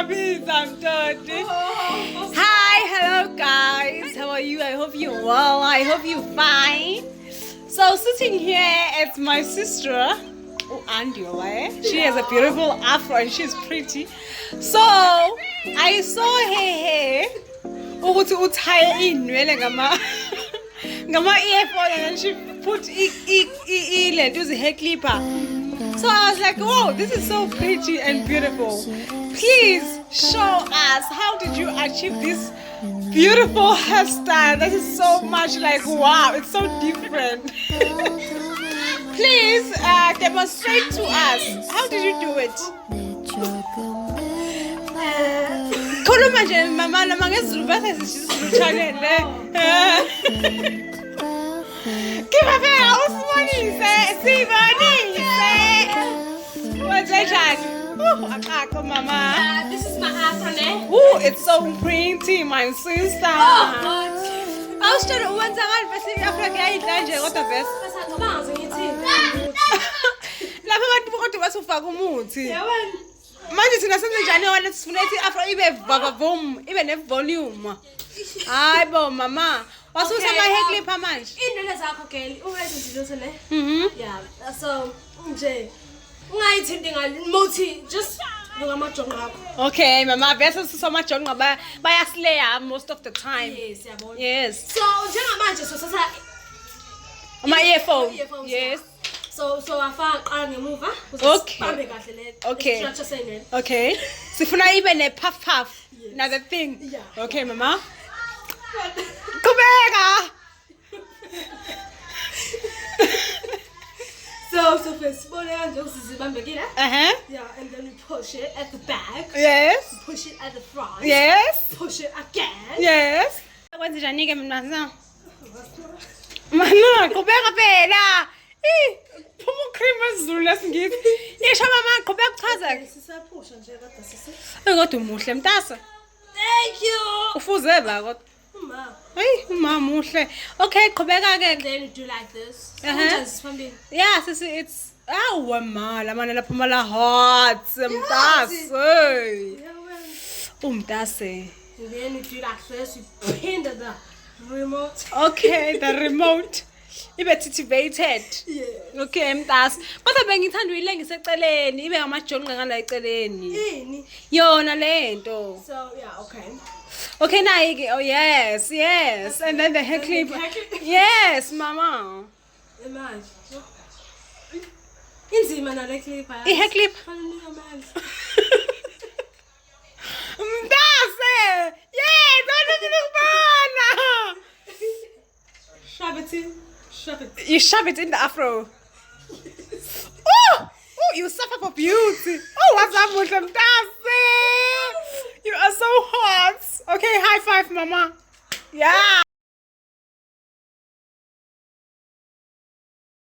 Hi, hello guys. How are you? I hope you're well. I hope you're fine. So sitting here, it's my sister, Andule. She has a beautiful afro and she's pretty. So I saw her hair. Ngama earphone and then she put hair clipper. So I was like, oh, this is so pretty and beautiful. Please show us, how did you achieve this beautiful hairstyle? That is so much like, wow, it's so different. Please demonstrate to us. How did you do it? Khuluma nje mama noma ngesiZulu bese sisizulu channel le. Ngibabeka usibonise, sibonise. Wenzenjani? Akakho mama. This is my afro ne. Ooh, it's so pretty, my sister. Awusitshela uwenzakala bese iafro kuyayidla nje kodwa bese. Basacabanga ngithini. Lapha abantu kodwa basufaka umuthi. Yabona. Manje thina senze njani wena sifuna ukuthi afro ibe vavavum, ibe ne volume. Hayibo mama, wasusa ama hair clipper manje. Indlela zakho girl, ungayenzi lutho le. Yeah. So nje ungayithindi ngalimuthi just ngamajongo akho. Okay mama, bese sisa amajongo bayaslayer most of the time. Yes, yabona. Yes. So njengamanje so sasa Ama earphone. Yes. So afaka qala ngemuva Okay. Bambe kahle le. Okay. Structure senene. Okay. Sifuna ibe ne puff. Yes. Another thing. Yeah. Okay mama. Kubeka. So first bone kanje usizibambekile. Yeah, and then we push it at the back. Yes. Push it at the front. Yes. Push it again. Yes. Kwenze njani ke mina? Mana, kubeka phela. Phuma cream esiZulu lesingisi. Yesho mama, qhubeka uchaza. Sisapusha nje kodwa sisi. Kodwa umuhle mntasa. Thank you. Ufuze ba kodwa. Uma. Hayi, uma muhle. Okay, qhubeka ke. Then you do like this. Uh-huh. Yeah, sisi it's ma la laphuma la hot mntasa. Hey. Umntase. And then you do like this, you pin the remote. Okay, the remote. Ibe titivated. Yeah. Okay, mntasa. Kodwa bengithanda uyilengise eceleni, ibe ngamajongo ngala eceleni. Yini? Yona lento. So, yeah, okay. Okay, now oh yes. And then the hair clip. Yes, mama. Imagine. Inzima na le clip. Hair clip. Mntase. Yeah, don't look. Shove it. You shove it in the afro. Oh, you suffer for beauty. Oh, what's up with them? You are so hot. Okay, high five, mama. Yeah.